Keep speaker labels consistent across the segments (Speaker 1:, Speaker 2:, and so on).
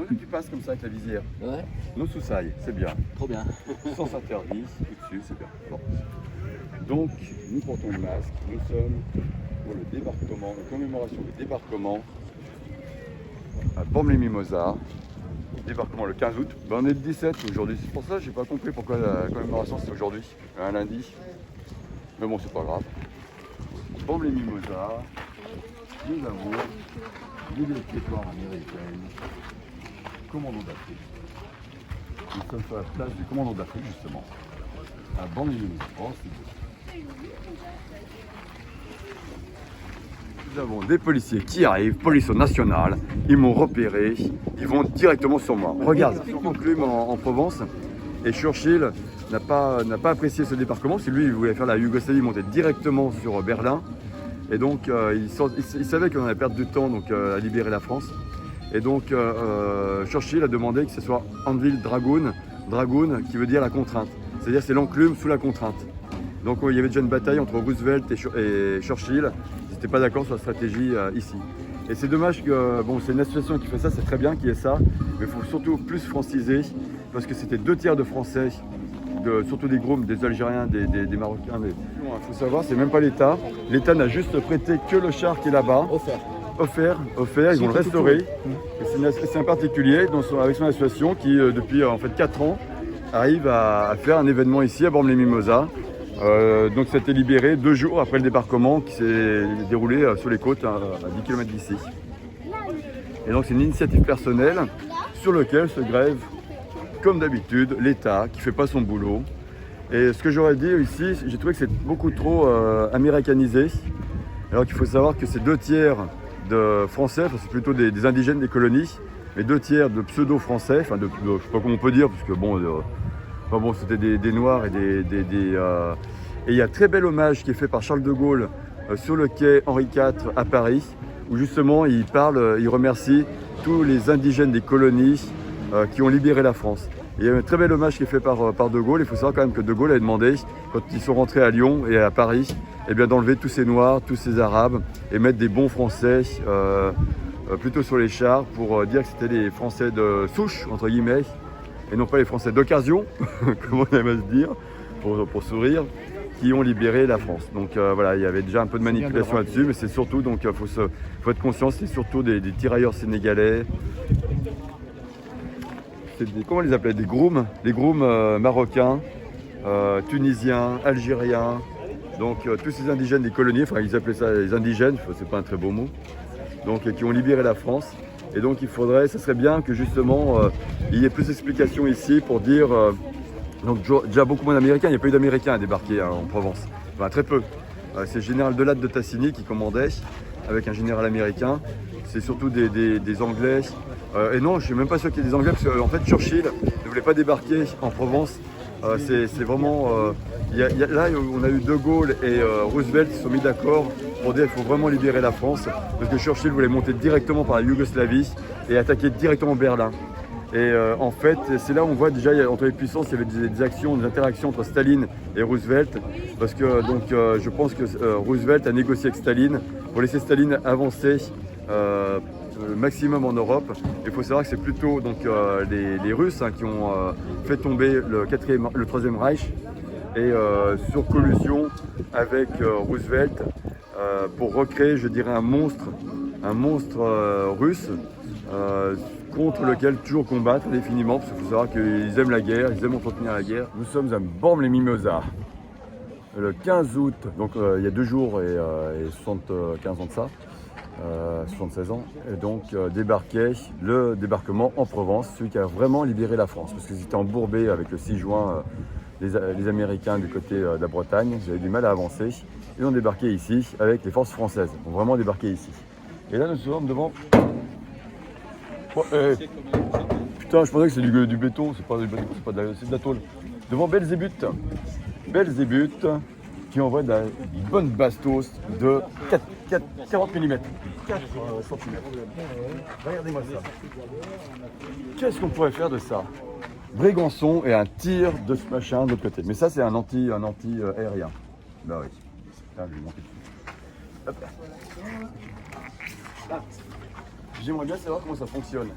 Speaker 1: que tu passes comme ça avec la visière.
Speaker 2: Ouais,
Speaker 1: Nos soussailles, c'est bien.
Speaker 2: trop bien.
Speaker 1: Sans interdit, au-dessus, c'est bien. Bon. Donc, nous portons le masque. Nous sommes pour le débarquement, la commémoration du débarquement à Bormes-les-Mimosas. Débarquement le 15 août. Ben, on est le 17 aujourd'hui. C'est pour ça que j'ai pas compris pourquoi la commémoration c'est aujourd'hui, un lundi. Mais bon, c'est pas grave. Bormes-les-Mimosas. Nous avons l'Étoile américaine. Commandant d'Afrique. Nous sommes sur la place du commandant d'Afrique justement. À Bormes-les-Mimosas. Oh, c'est beau. Nous avons des policiers qui arrivent, police nationale, ils m'ont repéré, ils vont directement sur moi. Regarde, enclume en Provence, et Churchill n'a pas apprécié ce débarquement, c'est lui, il voulait faire la Yougoslavie, monter directement sur Berlin, et donc il savait qu'on allait perdre du temps donc, à libérer la France, et donc Churchill a demandé que ce soit Anvil Dragoon, Dragoon qui veut dire la contrainte, c'est-à-dire c'est l'enclume sous la contrainte. Donc il y avait déjà une bataille entre Roosevelt et Churchill. Ils n'étaient pas d'accord sur la stratégie ici. Et c'est dommage que, bon, c'est une association qui fait ça, c'est très bien qu'il y ait ça, mais il faut surtout plus franciser, parce que c'était 2 tiers de Français, surtout des Groms, des Algériens, des Marocains. Mais il faut savoir, c'est même pas l'État. L'État n'a juste prêté que le char qui est là-bas. Offert, ils vont le restaurer. Et c'est un particulier avec son association qui, depuis en fait 4 ans, arrive à faire un événement ici à Bormes-les-Mimosas. Donc ça a été libéré 2 jours après le débarquement qui s'est déroulé sur les côtes à 10 km d'ici. Et donc c'est une initiative personnelle sur laquelle se grève, comme d'habitude, l'État qui ne fait pas son boulot. Et ce que j'aurais dit ici, j'ai trouvé que c'est beaucoup trop américanisé. Alors qu'il faut savoir que c'est 2 tiers de Français, enfin, c'est plutôt des indigènes des colonies, mais 2 tiers de pseudo-Français, enfin je ne sais pas comment on peut dire, parce que bon... Enfin bon, c'était des Noirs et Et il y a un très bel hommage qui est fait par Charles de Gaulle sur le quai Henri IV à Paris, où justement il remercie tous les indigènes des colonies qui ont libéré la France. Et il y a un très bel hommage qui est fait par de Gaulle. Il faut savoir quand même que de Gaulle avait demandé, quand ils sont rentrés à Lyon et à Paris, eh bien d'enlever tous ces Noirs, tous ces Arabes et mettre des bons Français plutôt sur les chars pour dire que c'était des Français de souche, entre guillemets, et non pas les Français d'occasion, comme on aime à se dire, pour sourire, qui ont libéré la France. Donc voilà, il y avait déjà un peu de manipulation là-dessus, mais c'est surtout, donc faut être conscient, c'est surtout des tirailleurs sénégalais, comment on les appelait, des grooms marocains, tunisiens, algériens, donc tous ces indigènes des colonies, enfin ils appelaient ça les indigènes, c'est pas un très beau mot, donc qui ont libéré la France. Et donc ça serait bien que justement il y ait plus d'explications ici pour dire, donc déjà beaucoup moins d'Américains, il n'y a pas eu d'Américains à débarquer en Provence, enfin très peu. C'est le général Delatte de Tassigny qui commandait avec un général américain, c'est surtout des Anglais. Et non, je ne suis même pas sûr qu'il y ait des Anglais, parce qu'en fait Churchill ne voulait pas débarquer en Provence. C'est vraiment... là, on a eu De Gaulle et Roosevelt qui se sont mis d'accord pour dire qu'il faut vraiment libérer la France, parce que Churchill voulait monter directement par la Yougoslavie et attaquer directement Berlin. Et en fait, c'est là où on voit déjà entre les puissances, il y avait des actions, des interactions entre Staline et Roosevelt, parce que donc, je pense que Roosevelt a négocié avec Staline pour laisser Staline avancer maximum en Europe. Il faut savoir que c'est plutôt donc, les Russes qui ont fait tomber le Troisième Reich, et sur collusion avec Roosevelt pour recréer, je dirais, un monstre russe contre lequel toujours combattre indéfiniment, parce qu'il faut savoir qu'ils aiment la guerre, ils aiment entretenir la guerre. Nous sommes à Bormes-les-Mimosas le 15 août, donc il y a 2 jours et 75 ans de ça. 76 ans, et donc débarquait le débarquement en Provence, celui qui a vraiment libéré la France, parce qu'ils étaient embourbés avec le 6 juin, les Américains du côté de la Bretagne, ils avaient du mal à avancer, ils ont débarqué ici avec les forces françaises, ils ont vraiment débarqué ici. Et là nous sommes devant... Oh, putain, je pensais que c'est du béton, c'est pas du béton, c'est de la tôle. Devant Belzébuth, qui envoie de la bonne bastos de 40 mm. 4 cm. Regardez-moi ça. Qu'est-ce qu'on pourrait faire de ça? Brégançon et un tir de ce machin de l'autre côté. Mais ça, c'est un anti aérien. Bah oui. Putain, je vais monter dessus. Hop là. J'aimerais bien savoir comment ça fonctionne.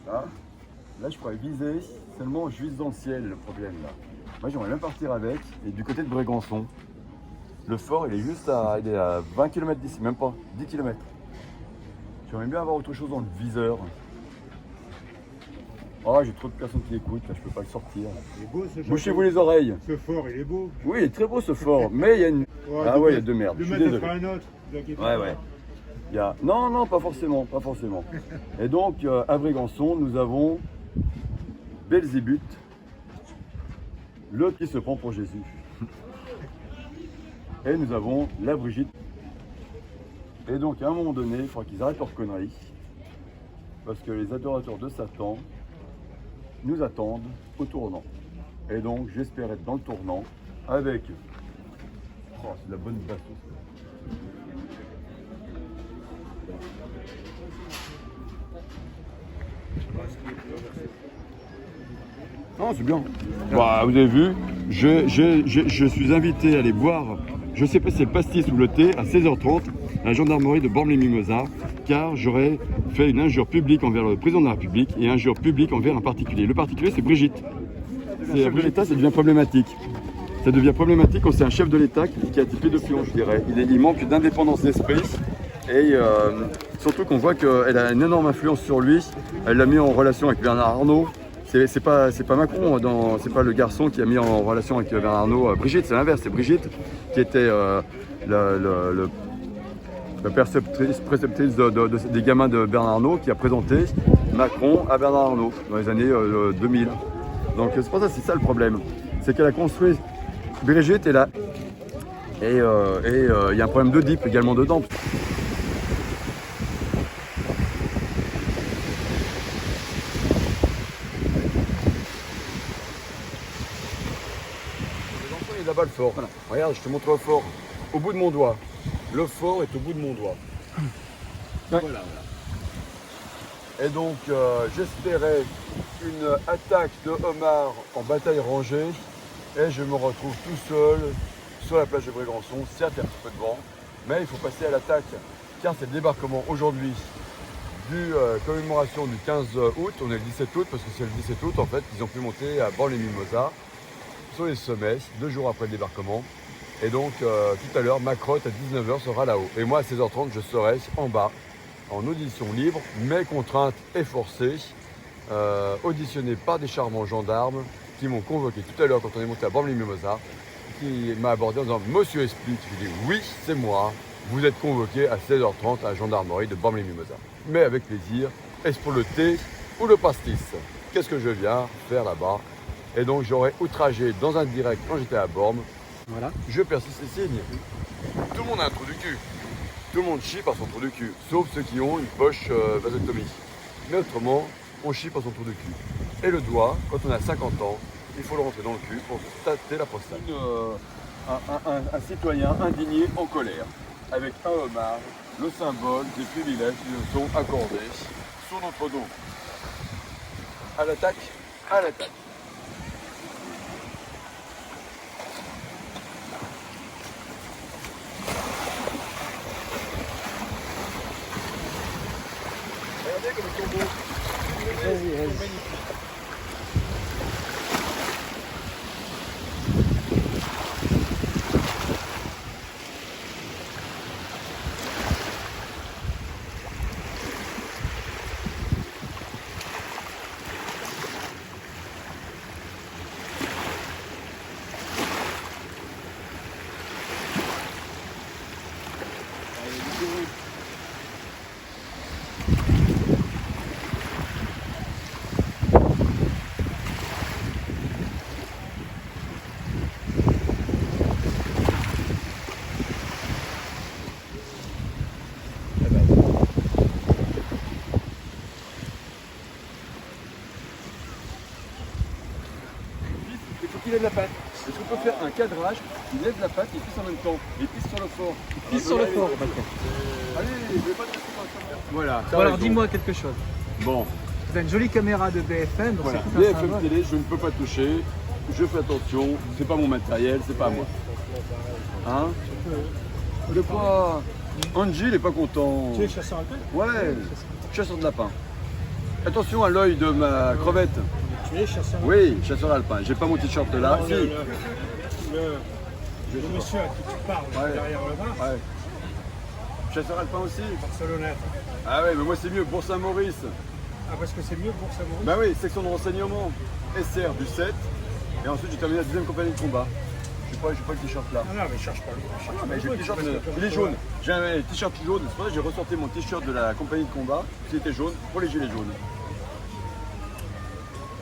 Speaker 1: Là, je pourrais viser, seulement je vise dans le ciel, le problème là. Moi, j'aimerais bien partir avec, et du côté de Brégançon. Le fort, il est à 20 km d'ici, même pas, 10 km. J'aimerais bien avoir autre chose dans le viseur. Oh, j'ai trop de personnes qui écoutent, là, je peux pas le sortir.
Speaker 2: Il est beau ce château.
Speaker 1: Bouchez-vous les oreilles.
Speaker 2: Ce fort, il est beau.
Speaker 1: Oui, il est très beau ce fort, mais il y a une... Ah ouais, il y a deux merdes, je suis désolé.
Speaker 2: Pas un autre, vous inquiétez
Speaker 1: Ouais,
Speaker 2: pas.
Speaker 1: ouais. Il y a... Non, pas forcément, pas forcément. Et donc, à Brégançon, nous avons Belzébuth, l'autre qui se prend pour Jésus. Et nous avons la Brigitte. Et donc, à un moment donné, il faudra qu'ils arrêtent leurs conneries. Parce que les adorateurs de Satan nous attendent au tournant. Et donc, j'espère être dans le tournant avec... Oh, c'est de la bonne basse. Non, c'est bien. Bah, vous avez vu, je suis invité à aller boire, je sais pas si c'est le pastis ou le thé, à 16h30 à la gendarmerie de Bormes-les-Mimosas, car j'aurais fait une injure publique envers le président de la République et une injure publique envers un particulier. Le particulier, c'est Brigitte. C'est après l'État, ça devient problématique. Ça devient problématique quand c'est un chef de l'État qui a été pédophile, je dirais. Il manque d'indépendance d'esprit et surtout qu'on voit qu'elle a une énorme influence sur lui. Elle l'a mis en relation avec Bernard Arnault. C'est pas Macron, c'est pas le garçon qui a mis en relation avec Bernard Arnault. Brigitte, c'est l'inverse, c'est Brigitte qui était la préceptrice des gamins de Bernard Arnault qui a présenté Macron à Bernard Arnault dans les années 2000. Donc c'est pour ça, c'est ça le problème. C'est qu'elle a construit Brigitte et là. Et il y a un problème d'Oedipe également dedans. Là-bas le fort. Voilà. Regarde, je te montre le fort. Au bout de mon doigt. Le fort est au bout de mon doigt. Ouais. Voilà. Et donc, j'espérais une attaque de homards en bataille rangée. Et je me retrouve tout seul sur la plage de Brégançon. Certes, il y a un petit peu de vent, mais il faut passer à l'attaque. Car c'est le débarquement aujourd'hui du commémoration du 15 août. On est le 17 août parce que c'est le 17 août en fait qu'ils ont pu monter à Bormes-les-Mimosas sur les sommets, 2 jours après le débarquement. Et donc tout à l'heure, ma crotte à 19h sera là-haut. Et moi à 16h30, je serai en bas, en audition libre, mais contrainte et forcée, auditionné par des charmants gendarmes qui m'ont convoqué tout à l'heure quand on est monté à Bormes-les-Mimosas, qui m'a abordé en disant « Monsieur explique ». Je lui ai dit « Oui, c'est moi, vous êtes convoqué à 16h30 à la gendarmerie de Bormes-les-Mimosas. Mais avec plaisir, est-ce pour le thé ou le pastis? Qu'est-ce que je viens faire là-bas ?» Et donc j'aurais outragé dans un direct quand j'étais à Bormes. Voilà. Je persiste les signes. Tout le monde a un trou du cul. Tout le monde chie par son trou du cul. Sauf ceux qui ont une poche vasectomie. Mais autrement, on chie par son trou du cul. Et le doigt, quand on a 50 ans, il faut le rentrer dans le cul pour tâter la prostate. Un citoyen indigné en colère. Avec un homard, le symbole des privilèges qui nous sont accordés sur notre dos. À l'attaque, à l'attaque. Regardez comme ils sont beaux. Vas-y. Il lève la patte. Est-ce qu'on peut faire un cadrage, il lève la patte et pisse en même temps? Et pisse sur le fort.
Speaker 3: Il pisse sur le fort, d'accord.
Speaker 1: Allez, je vais pas te laisser dans le caméra. Voilà.
Speaker 3: Bon, alors dis-moi quelque chose.
Speaker 1: Bon.
Speaker 3: Tu as une jolie caméra de BFM.
Speaker 1: Voilà. BFM télé, je ne peux pas toucher. Je fais attention. C'est pas mon matériel, c'est pas à moi. Hein? De quoi? Angie, il est pas content.
Speaker 3: Tu es chasseur alpin?
Speaker 1: Ouais, chasseur de lapin. Attention à l'œil de ma crevette.
Speaker 2: Tu es chasseur.
Speaker 1: Oui, chasseur alpin. J'ai pas mon t-shirt là.
Speaker 2: Non,
Speaker 1: Si.
Speaker 2: le monsieur à qui tu parles,
Speaker 1: Ouais.
Speaker 2: derrière le bar,
Speaker 1: Ouais. Chasseur alpin aussi.
Speaker 2: Barcelonnette.
Speaker 1: Ah ouais, mais moi c'est mieux pour Saint-Maurice.
Speaker 2: Ah, parce que c'est mieux pour Saint-Maurice.
Speaker 1: Bah oui, section de renseignement. SR du 7. Et ensuite j'ai terminé la deuxième compagnie de combat. J'ai pas le t-shirt là.
Speaker 2: Ah non, mais cherche pas le
Speaker 1: Mais j'ai le t-shirt, il est jaune. J'ai un t-shirt jaune, c'est pour ça que j'ai ressorti mon t-shirt de la compagnie de combat, qui était jaune, pour les gilets jaunes.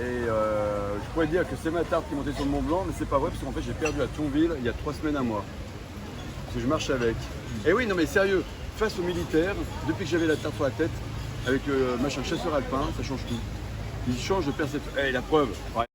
Speaker 1: Et je pourrais dire que c'est ma tarte qui est montée sur le Mont Blanc, mais c'est pas vrai, parce qu'en fait j'ai perdu à Thionville il y a 3 semaines à moi. Parce que je marche avec. Et oui, non mais sérieux, face aux militaires, depuis que j'avais la tarte sur la tête, avec machin chasseur alpin, ça change tout. Il change de perception. Et la preuve.